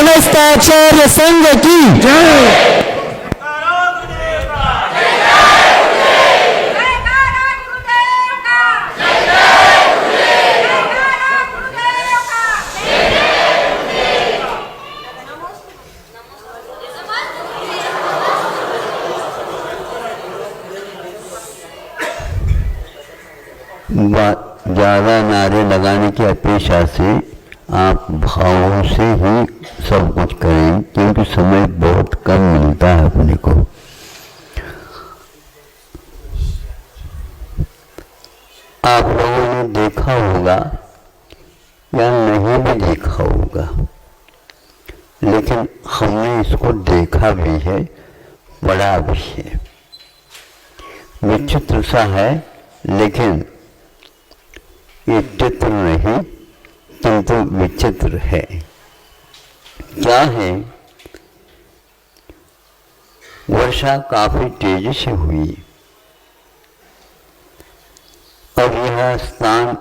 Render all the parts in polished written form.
गणस्थाचार्य संघ की जय। ज़्यादा नारे लगाने की अपेक्षा से आप भावों से ही सब कुछ करें, क्योंकि समय बहुत कम मिलता है अपने को। आप लोगों ने देखा होगा या नहीं भी देखा होगा, लेकिन हमने इसको देखा भी है, पढ़ा भी है। विचित्र सा है, लेकिन ये चित्र नहीं किंतु विचित्र है। क्या है? वर्षा काफी तेजी से हुई। अब यह स्थान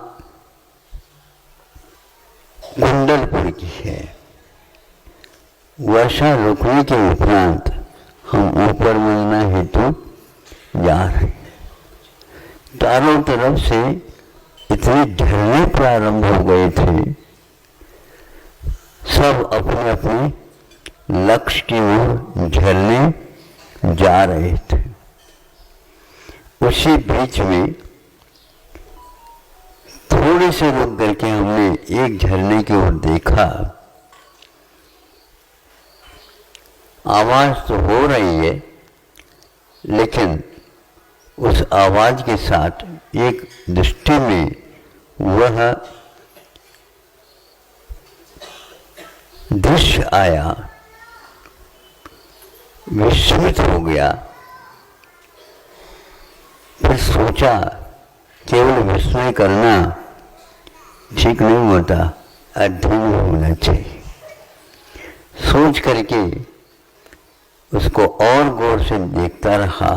कुंडलपुर की है। वर्षा रुकने के उपरांत हम ऊपर मिलना हेतु जा रहे हैं। चारों तरफ से इतने झरने प्रारंभ हो गए थे, सब अपने अपने लक्ष्य की ओर झरने जा रहे थे। उसी बीच में थोड़े से रुक करके हमने एक झरने की ओर देखा। आवाज तो हो रही है, लेकिन उस आवाज के साथ एक दृष्टि में वह दृश्य आया, विस्मित हो गया। फिर सोचा केवल विस्मय करना ठीक नहीं होता, अध्ययन होना चाहिए। सोच करके उसको और गौर से देखता रहा।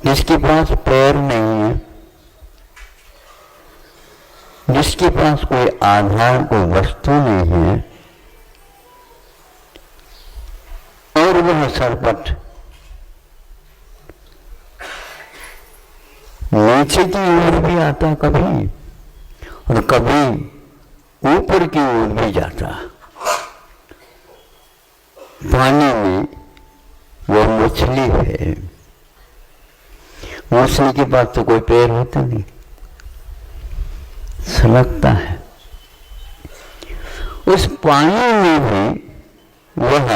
जिसके पास पैर नहीं है, जिसके पास कोई आधार, कोई वस्तु नहीं है, और वह सरपट नीचे की ओर भी आता कभी, और कभी ऊपर की ओर भी जाता। पानी में वह मछली है। मछली के पास तो कोई पैर होता नहीं, सलगता है। उस पानी में भी वह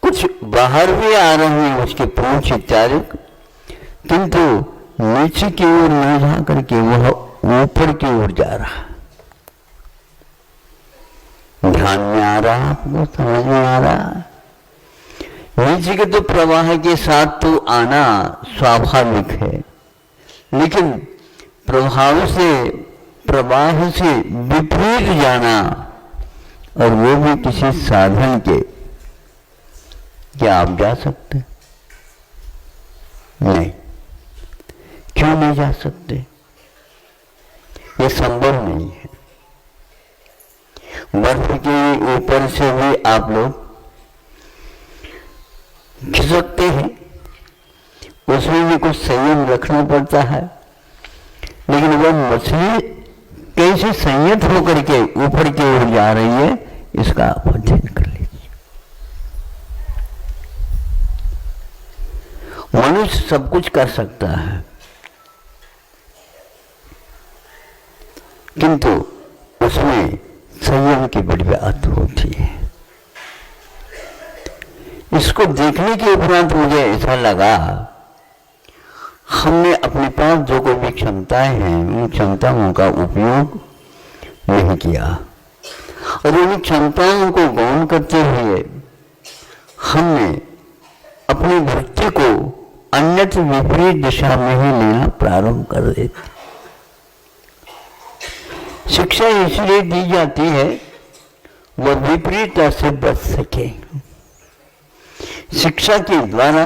कुछ बाहर भी आ रहे हैं, उसके पूंछ इत्यादि, किंतु नीचे की ओर न जा करके वह ऊपर की ओर जा रहा। ध्यान में आ रहा, आपको समझ में आ रहा? नीचे के तो प्रवाह के साथ तो आना स्वाभाविक है, लेकिन प्रवाह से विपरीत जाना, और वो भी किसी साधन के, क्या आप जा सकते? नहीं। क्यों नहीं जा सकते? ये संभव नहीं है। बर्फ के ऊपर से भी आप लोग खिसकते हैं, उसमें भी कुछ संयम रखना पड़ता है, लेकिन वह मछली कैसे संयत होकर के ऊपर की ओर जा रही है, इसका आप अध्ययन कर लीजिए। मनुष्य सब कुछ कर सकता है, किंतु उसमें संयम की बड़ी बात होती है। इसको देखने के उपरांत मुझे ऐसा लगा, हमने अपने पास जो कोई भी क्षमताएं हैं, उन क्षमताओं का उपयोग नहीं किया, और उन क्षमताओं को गौण करते हुए हमने अपनी वृत्ति को अन्यथा विपरीत दिशा में ही लेना प्रारंभ कर देते। शिक्षा इसलिए दी जाती है वह विपरीतता से बच सके। शिक्षा के द्वारा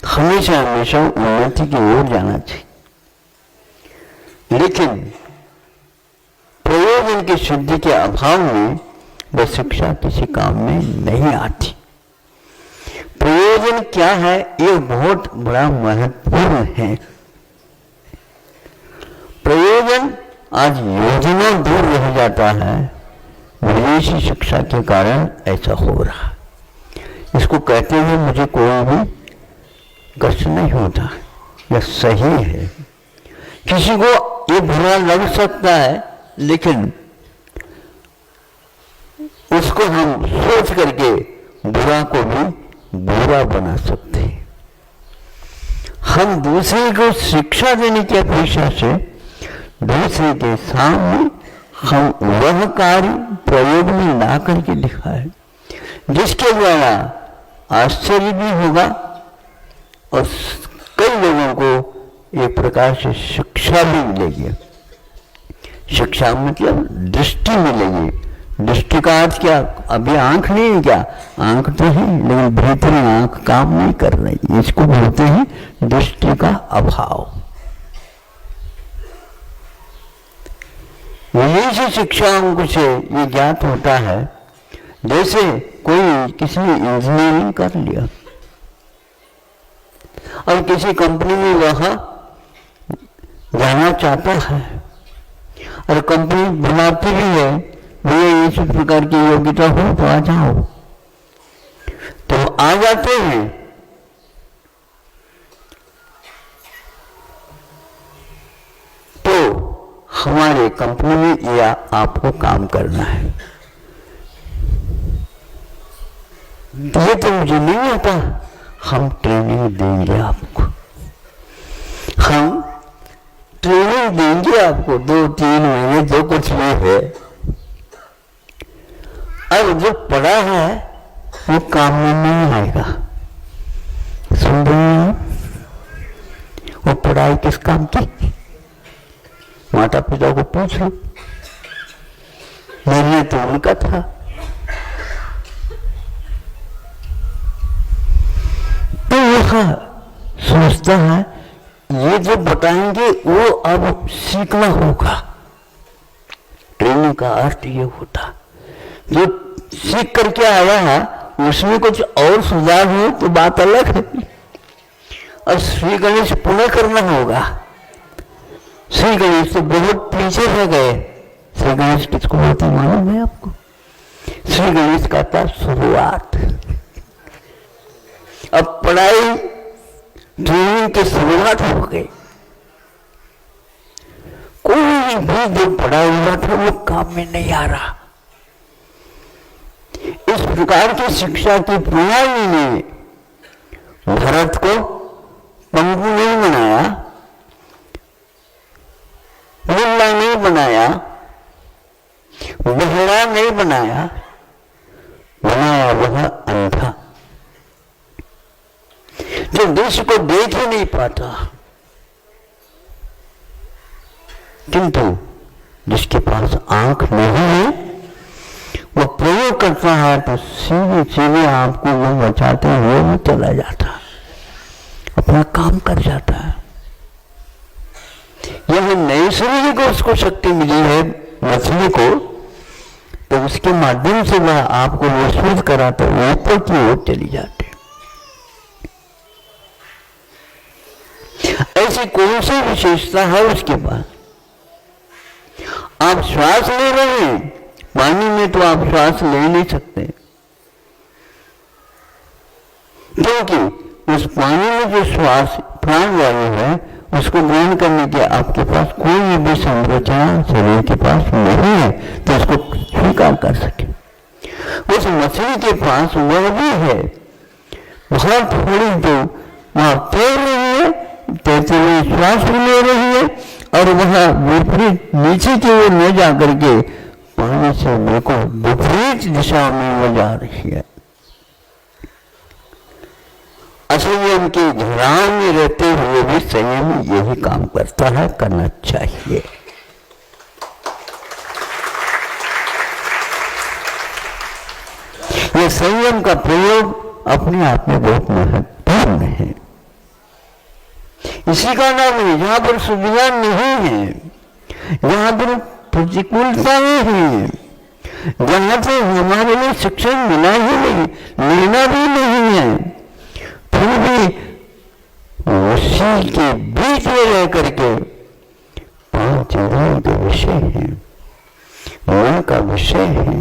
हमेशा हमेशा उन्नति की ओर जाना चाहिए, लेकिन प्रयोग प्रयोजन की सिद्धि के अभाव में वह शिक्षा किसी काम में नहीं आती। प्रयोजन क्या है, ये बहुत बड़ा महत्वपूर्ण है। प्रयोजन आज योजना दूर रह जाता है, विदेशी शिक्षा के कारण ऐसा हो रहा। इसको कहते हुए मुझे कोई भी कष्ट नहीं होता, यह सही है। किसी को ये बुरा लग सकता है, लेकिन उसको हम सोच करके बुरा को भी बुरा बना सकते हैं। हम दूसरे को शिक्षा देने की अपेक्षा से दूसरे के सामने हम वह कार्य प्रयोग में ला करके दिखाए जिसके द्वारा आश्चर्य भी होगा और कई लोगों को एक प्रकार से शिक्षा भी मिलेगी। शिक्षा मतलब दृष्टि मिलेगी। दृष्टि का अर्थ क्या, अभी आंख नहीं है क्या, आंख तो है लेकिन भीतरी आंख काम नहीं कर रही, इसको बोलते हैं दृष्टि का अभाव। यही से शिक्षाओं से ये ज्ञात होता है, जैसे कोई किसी ने इंजीनियरिंग कर लिया और किसी कंपनी में वहां जाना चाहता है और कंपनी बुलाती भी है, भैया इस प्रकार की योग्यता हो तो आ जाओ, तो आ जाते हैं। तो हमारे कंपनी में या आपको काम करना है, ये तो मुझे नहीं आता, हम ट्रेनिंग देंगे आपको, हम ट्रेनिंग देंगे आपको 2-3 महीने जो कुछ भी है। अब जो पढ़ा है वो काम में नहीं आएगा। सुन रहे हैं, वो पढ़ाई किस काम की, माता पिता को पूछ लो, निर्णय तो उनका था। तो वह सोचता है ये जो बताएंगे वो अब सीखना होगा। ट्रेनिंग का अर्थ ये होता, जो सीख करके आया है उसमें कुछ और सुधार हो तो बात अलग है, और श्री गणेश पुनः करना होगा। श्री गणेश तो बहुत पीछे रह गए। श्री गणेश किसको बोलते हैं मालूम है आपको? श्री गणेश का था शुरुआत। अब पढ़ाई ट्रेनिंग की शुरुआत हो गई। कोई भी जो पढ़ा हुआ था वो काम में नहीं आ रहा। इस प्रकार की शिक्षा की प्रणाली ने भारत को पंगु नहीं बनाया, मुल्ला नहीं बनाया, बहरा नहीं बनाया, बनाया वह अंधा जो देश को देख ही नहीं पाता। किंतु जिसके पास आंख नहीं है वो प्रयोग करता है तो सीधे सीधे आपको वो बचाते हुए वो चला जाता है, अपना काम कर जाता है। यह नई शरीर को उसको शक्ति मिली है मछली को, तो उसके माध्यम से वह आपको महसूस कराता है, ऊपर की ओर चली जाती। ऐसी कौन सी विशेषता है उसके पास? आप श्वास ले रहे हैं, पानी में तो आप श्वास ले नहीं सकते, क्योंकि उस पानी में जो श्वास प्राण वायु है उसको ग्रहण करने के आपके पास कोई भी संरचना शरीर के पास नहीं है तो उसको स्वीकार कर सके। उस मछली के पास वह भी है, बहुत थोड़ी तो वहां तैर रही है, तैरते हुए श्वास भी ले रही है और वह विपरीत नीचे की ओर न जा करके पानी से बिल्कुल विपरीत दिशा में वो जा रही है। असंयम के घेराव में रहते हुए भी संयम यही काम करता है, करना चाहिए। यह संयम का प्रयोग अपने आप में बहुत महत्वपूर्ण है। इसी का नाम है, जहां पर सुविधा नहीं है, जहां पर प्रतिकूलता में ही, जहाँ से हमारे लिए शिक्षण मिला ही नहीं, मिलना भी नहीं है, फिर भी उसी के बीच में रह करके 5 इंद्रियों के विषय है, मन का विषय है,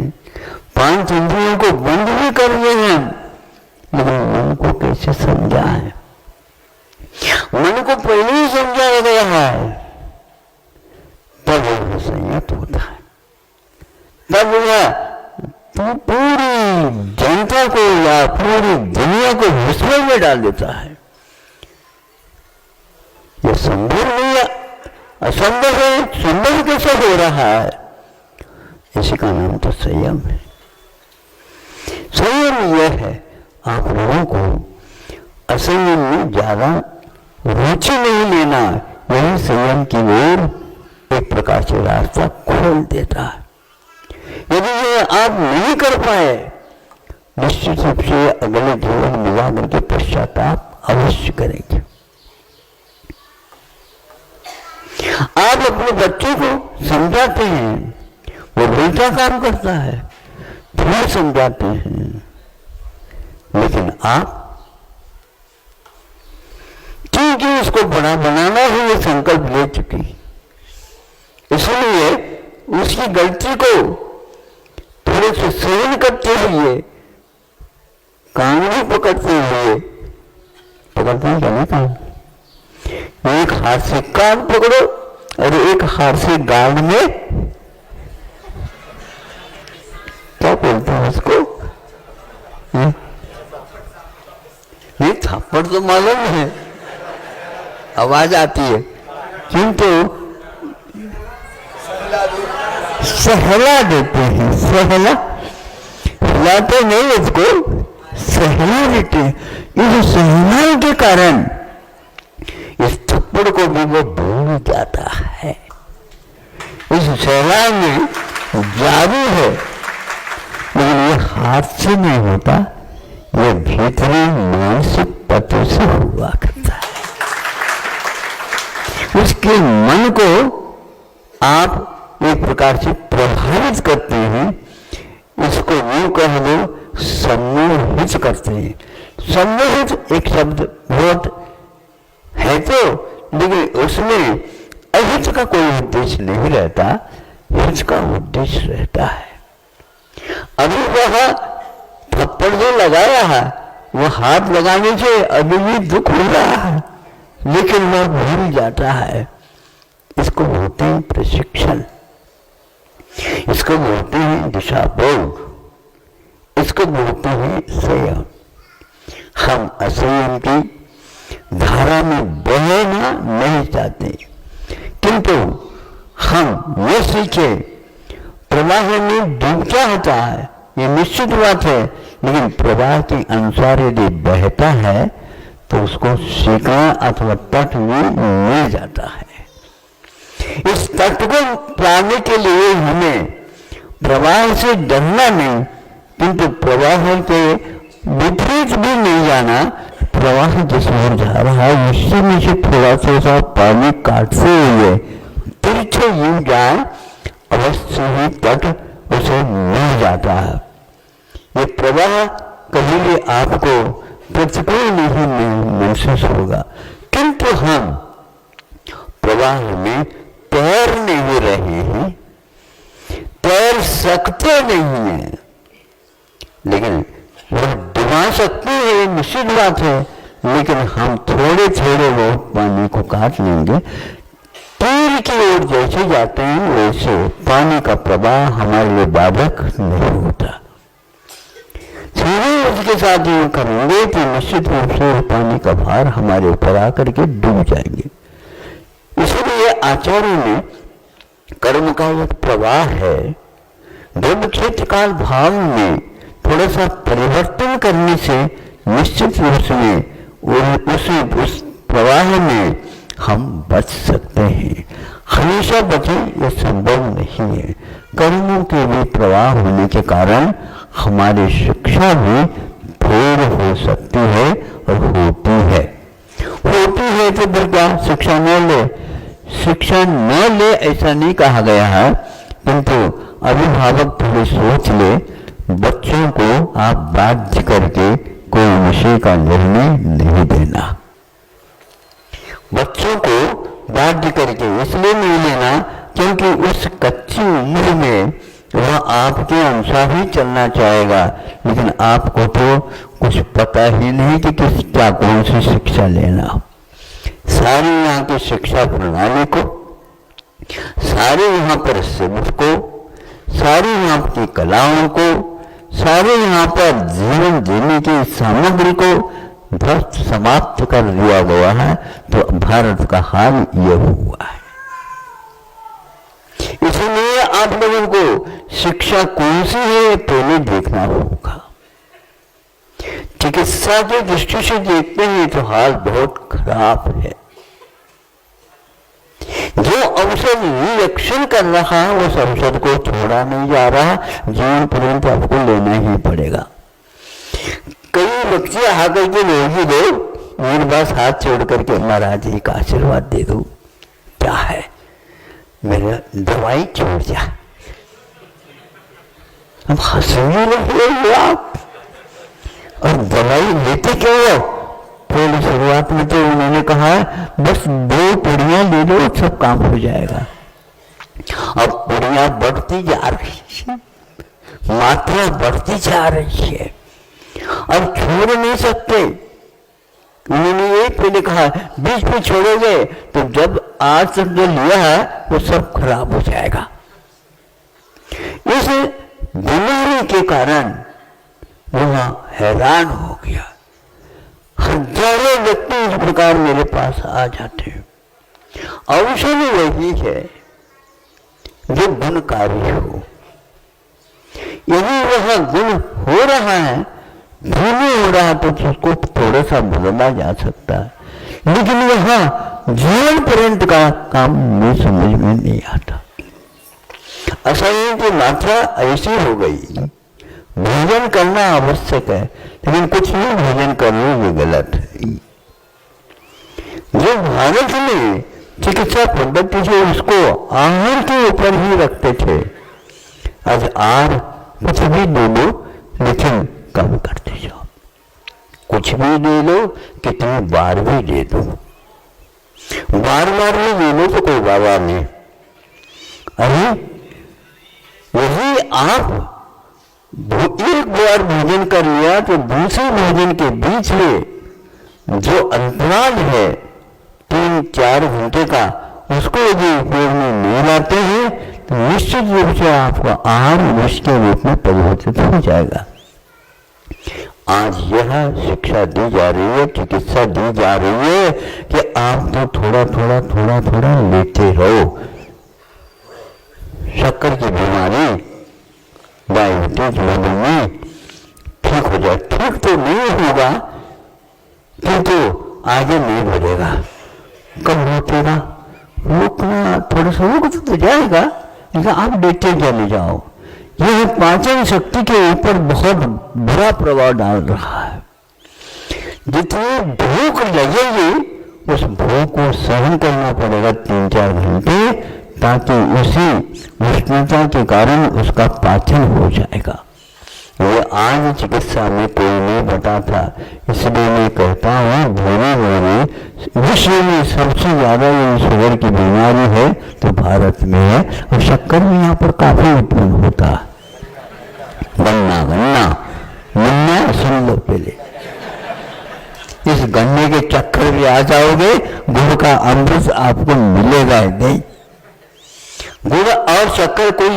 5 इंद्रियों को बंद भी कर दिए हैं, लेकिन मन को कैसे समझा है? मन को पहले ही समझाया गया है, तब वह संयत होता है, तब वह पूरी जनता को या पूरी दुनिया को विस्मय में डाल देता है। यह संभव नहीं है, असंभव है, संभव कैसे हो रहा है? इसी का नाम तो संयम है। संयम यह है, आप लोगों को असंयम में ज्यादा रुचि नहीं लेना, यही संयम की ओर एक प्रकार से रास्ता खोल देता है। यदि ये आप नहीं कर पाए, निश्चित रूप से अगले जीवन में जाकर के पश्चाताप अवश्य करेंगे। आप अपने बच्चे को समझाते हैं, वो बेटा काम करता है, फिर समझाते हैं, लेकिन आप क्योंकि उसको बड़ा बनाना ही ये संकल्प ले चुकी, इसलिए उसकी गलती को थोड़े से सहन करते हुए, कान भी पकड़ते हुए, पकड़ते हैं क्या नहीं कान, एक हाथ से कान पकड़ो और एक हाथ से गाल में, क्या बोलते हैं उसको? ये थप्पड़ तो मालूम है, आवाज आती है, किंतु सहला देते हैं, सहला हिलाते नहीं, उसको सहला देते हैं। इस सहलाने के कारण इस थप्पड़ को भी वो भूल जाता है। इस सहला में जादू है, लेकिन ये हाथ से नहीं होता, ये भीतरी मानसिक पतों से हुआ करता है। उसके मन को आप एक प्रकार से प्रभावित करते हैं, इसको यूं कह लो सम्मोहित करते हैं। सम्मोहित एक शब्द बहुत है तो, लेकिन उसमें अहित का कोई उद्देश्य नहीं रहता, हित का उद्देश्य रहता है। अभी वह थप्पड़ जो लगाया है, वो हाथ लगाने से अभी भी दुख हो रहा है, लेकिन वह भूल जाता है। इसको बोलते हैं प्रशिक्षण, इसको बोलते हैं दिशा बोध, इसको बोलते हैं संयम। हम असंयम की धारा में बहना नहीं चाहते, किंतु हम ये सीखे प्रवाह में डूब क्या होता है, ये निश्चित बात है, लेकिन प्रवाह के अनुसार यदि बहता है तो उसको सीखना अथवा तट में मिल जाता है। इस तट को पाने के लिए हमें प्रवाह से डरना नहीं, किंतु प्रवाह के विपरीत भी नहीं जाना। प्रवाह जिस ओर जा रहा है उससे में से थोड़ा सा पानी काटते हुए तिरछे यूं जाए, अवश्य ही तट उसे मिल जाता है। ये प्रवाह कभी भी आपको प्रतिकूल नहीं महसूस होगा, किंतु हम प्रवाह में तैर नहीं रहे हैं, तैर सकते नहीं हैं, लेकिन वह डुबा सकते हैं, निश्चित बात है, लेकिन हम थोड़े थोड़े वो पानी को काट लेंगे। तीर की ओर जैसे जाते हैं वैसे पानी का प्रवाह हमारे लिए बाधक नहीं होता। सीधे उसके साथ ये करेंगे तो निश्चित रूप से पानी का भार हमारे ऊपर आकर के डूब जाएंगे। इसलिए आचार्य ने कर्म का एक प्रवाह है, ब्रह्म क्षेत्र काल भाव में थोड़ा सा परिवर्तन करने से निश्चित रूप से उस प्रवाह में हम बच सकते हैं। हमेशा बचे ये संभव नहीं है। कर्मों के भी प्रवाह होने के कारण हमारी शिक्षा भी फेर हो सकती है और होती है। तो फिर क्या शिक्षा न ले, शिक्षा न ले ऐसा नहीं कहा गया है, किंतु अभिभावक थोड़ी सोच ले, बच्चों को आप बाध्य करके कोई विषय का निर्णय नहीं देना। बच्चों को बाध्य करके इसलिए नहीं लेना क्योंकि उस कच्ची उम्र में वह आपके अनुसार ही चलना चाहेगा, लेकिन आपको तो कुछ पता ही नहीं कि किस क्या कौन सी शिक्षा लेना। सारी यहाँ की शिक्षा प्रणाली को, सारे यहाँ पर सिद्ध को, सारी यहाँ की कलाओं को, सारे यहाँ पर जीवन जीने की सामग्री को ध्वस्त समाप्त कर दिया गया है। तो भारत का हाल यह हुआ है। इसलिए आप लोगों को शिक्षा कौन सी है पहले देखना होगा। चिकित्सा की दृष्टि से देखते हैं तो हाल बहुत खराब है। जो औषध रिएक्शन कर रहा है उस औषध को छोड़ा नहीं जा रहा, जीवन पर्यंत आपको लेना ही पड़ेगा। कई बच्चे आकर के लोग दो, मेरे पास हाथ छोड़ करके महाराज जी का आशीर्वाद दे दो, क्या है मेरा दवाई छोड़ जा। अब हंसने लगे आप, और दवाई लेते क्यों हो? पहले शुरुआत में तो उन्होंने कहा बस 2 पुड़ियां ले लो सब काम हो जाएगा। अब पुड़ियां बढ़ती जा रही है, मात्रा बढ़ती जा रही है, अब छोड़ नहीं सकते। उन्होंने ये पहले कहा बीच में छोड़ोगे तो जब आज तक जो लिया है वो सब खराब हो जाएगा। इस बीमारी के कारण वह हैरान हो गया। हजारों व्यक्ति इस प्रकार मेरे पास आ जाते हैं। औषधि वही है जो गुणकारी हो। यदि वह गुण हो रहा है, धीमे हो रहा तो उसको थोड़ा सा बदला जा सकता है, लेकिन वह जीवन पर्यंत का काम मुझे समझ में नहीं आता। असह्य की मात्रा ऐसी हो गई, भोजन करना आवश्यक है लेकिन कुछ नहीं भोजन करना ये गलत है। जो भारत में चिकित्सा पद्धति से उसको आहार के ऊपर ही रखते थे, आज आहार कुछ भी ले लो लेकिन कम करते जाओ, कुछ भी ले लो कितनी बार भी ले दो, बार बार भी ले लो तो कोई बाबा नहीं। अरे यदि आप एक बार भोजन कर लिया तो दूसरे भोजन के बीच में जो अंतराल है 3-4 घंटे का, उसको यदि उपयोग में नहीं लाते हैं तो निश्चित रूप से आपका आहार विष के रूप में परिवर्तित हो जाएगा। आज यह शिक्षा दी जा रही है, चिकित्सा दी जा रही है कि आप तो थोड़ा लेते रहो। शक्कर की बीमारी, डायबिटीज, मधुमेह ठीक हो जाए, ठीक तो नहीं होगा किंतु आगे नहीं बढ़ेगा। कब रोकेगा? रोकना थोड़ा सा रोक तो जाएगा, लेकिन आप लेते चले जाओ। यह पाचन शक्ति के ऊपर बहुत बुरा प्रभाव डाल रहा है। जितनी भूख लगेगी उस भूख को सहन करना पड़ेगा 3-4 घंटे, ताकि उसी उष्णता के कारण उसका पाचन हो जाएगा। ये आज चिकित्सा में कोई नहीं बताता, इसलिए मैं कहता हूँ धीरे धीरे विश्व में सबसे ज्यादा ये शुगर की बीमारी है तो भारत में है, और शक्कर भी यहाँ पर काफी उत्पन्न होता है। गन्ना सुन लो पहले, इस गन्ने के चक्कर में आ जाओगे, गुड़ का अमृत आपको मिलेगा नहीं। गुड़ और शक्कर कोई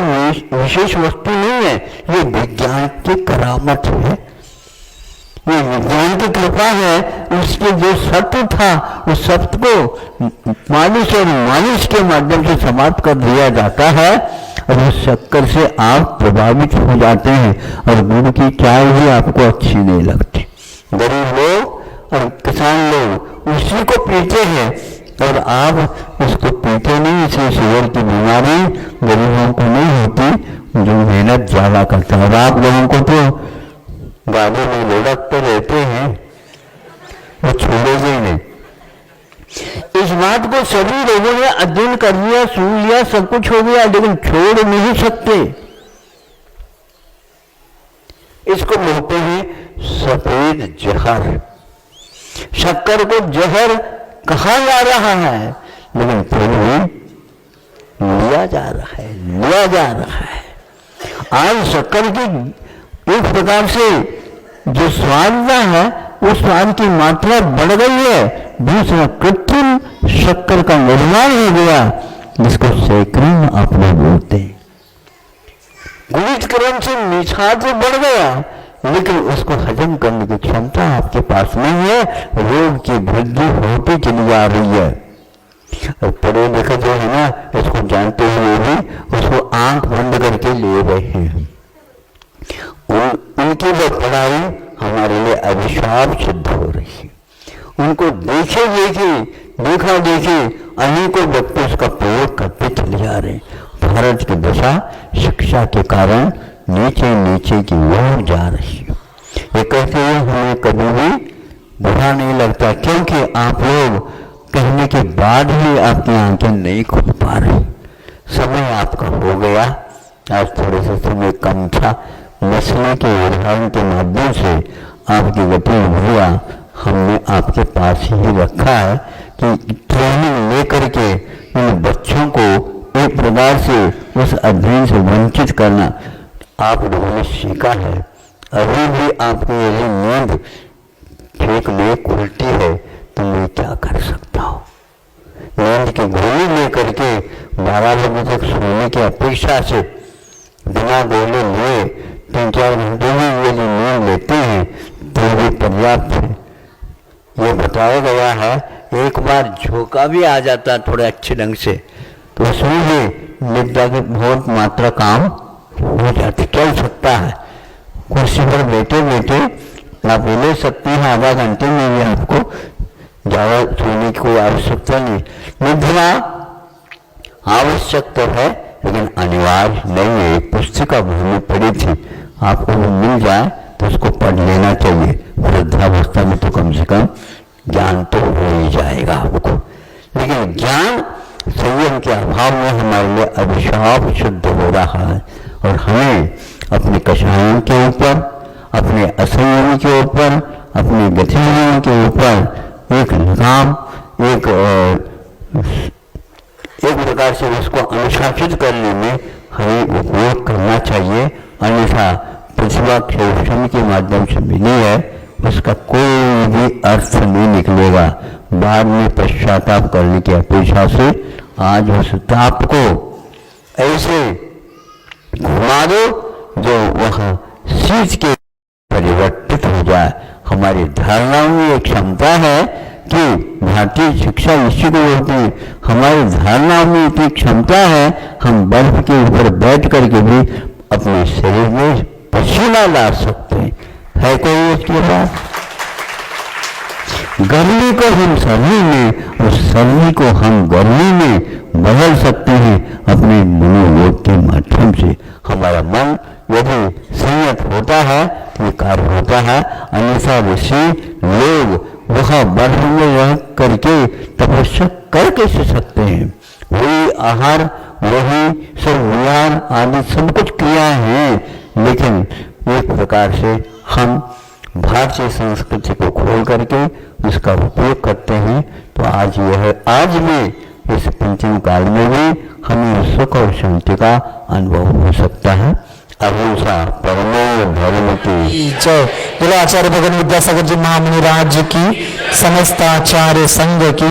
विशेष वस्तु नहीं है, ये विज्ञान की करामत है, ये विज्ञान की कृपा है। उसके जो सत्य था उस सत्य को मालिश और मालिश के माध्यम से समाप्त कर दिया जाता है, और उस शक्कर से आप प्रभावित हो जाते हैं, और गुड़ की चाय भी आपको अच्छी नहीं लगती। गरीब लोग और किसान लोग उसी को पीते हैं, और आप इसको पीते नहीं। इसे शुगर की बीमारी गरीबों को नहीं होती, जो मेहनत ज्यादा करता है। और आप लोगों को तो गाड़ी में लुढ़कते रहते हैं, वो छोड़ेंगे नहीं। इस बात को सभी लोगों ने अध्ययन कर लिया, सुन लिया, सब कुछ हो गया, लेकिन छोड़ नहीं सकते। इसको बोलते हैं सफेद जहर। शक्कर को जहर कहा जा रहा है, लेकिन फिर भी लिया जा रहा है, लिया जा रहा है। आज शक्कर की एक प्रकार से जो स्वाद है, उस स्वाद की मात्रा बढ़ गई है। दूसरा कृत्रिम शक्कर का निर्माण हो गया, जिसको सैकड़ों आप लोग बोलते हैं। गुणित क्रम से निछाद तो बढ़ गया, लेकिन उसको हजम करने की क्षमता आपके पास नहीं है। रोग की वृद्धि होती चली जा रही है। और पढ़े लिखे जो है ना, इसको जानते हुए भी उसको आंख बंद करके ले रहे हैं। उनकी वो पढ़ाई हमारे लिए अभिशाप सिद्ध हो रही है। उनको देखा देखे अनेकों व्यक्ति उसका प्रयोग करते चले जा रहे हैं। भारत की दशा शिक्षा के कारण नीचे नीचे की ओर जा रही है। ये कहते हुए हमें कभी भी बुरा नहीं लगता, क्योंकि आप लोग कहने के बाद भी आपकी आंखें नहीं खुल पा रही। समय आपका हो गया, आज थोड़े से समय कम था। मसले के उदाहरण के माध्यम से आपकी गतिविधियां हमने आपके पास ही रखा है कि ट्रेनिंग लेकर के इन बच्चों को एक प्रकार से उस अध्ययन से वंचित करना आप लोगों ने सीखा है। अभी भी आपको यदि नींद ठीक में खुलती है तो मैं क्या कर सकता हूँ। नींद की गोली लेकर के 12 बजे तक सोने की अपेक्षा से बिना गोली लिए 3-4 घंटे में यदि नींद लेते हैं तो भी पर्याप्त है। ये बताया गया है, एक बार झोंका भी आ जाता थोड़े अच्छे ढंग से तो उसमें भी निद्रा की बहुत मात्रा काम हो जाती, चल सकता है। कुर्सी पर बैठे बैठे आप ले सकते हैं, आधा घंटे में भी आपको ज़्यादा सोने की कोई आवश्यकता नहीं। निद्रा आवश्यक तो है, लेकिन अनिवार्य नहीं है। एक पुस्तक हमने पढ़ी थी, आपको वो मिल जाए तो उसको पढ़ लेना चाहिए। वृद्धावस्था में तो कम से कम ज्ञान तो हो ही जाएगा आपको, लेकिन ज्ञान संयम के अभाव में हमारे लिए अभिशाप सिद्ध हो रहा है। और हमें अपने कषायों के ऊपर, अपने असंयम के ऊपर, अपनी गतिविधियों के ऊपर एक लगाम, एक प्रकार से उसको अनुशासित करने में हमें उपयोग करना चाहिए। अन्यथा प्रतिभा क्षेम के माध्यम से मिली है, उसका कोई भी अर्थ नहीं निकलेगा। बाद में पश्चाताप करने की अपेक्षा से आज उस ताप को ऐसे घुमा दो जो वह शीत के परिवर्तित हो जाए। हमारी धारणाओं में एक क्षमता है कि भारतीय शिक्षा इसी को बोलते हैं, हमारी धारणाओं में इतनी क्षमता है, हम बर्फ के ऊपर बैठ करके भी अपने शरीर में पसीना ला सकते हैं। है कोई उसके पास? गर्मी को हम सर्दी में और सर्दी को हम गर्मी में बदल सकते हैं अपने मनोयोग के माध्यम से। हमारा मन यदि संयत होता है तो कार्य होता है, अन्यथा ऋषि लोग वह बर्फ में रह करके तपस्या कर कैसे सकते हैं। वही आहार, वही सब विहार आदि सब कुछ क्रियाएं हैं, लेकिन एक प्रकार से हम भारतीय संस्कृति को खोल करके उसका उपयोग करते हैं। तो आज में इस पंचम काल में भी हमें सुख और शांति का अनुभव हो सकता है। अहिंसा परमो धर्म की जय। आचार्य भगवान विद्यासागर जी महामुनि राज्य की, समस्त आचार्य संघ की।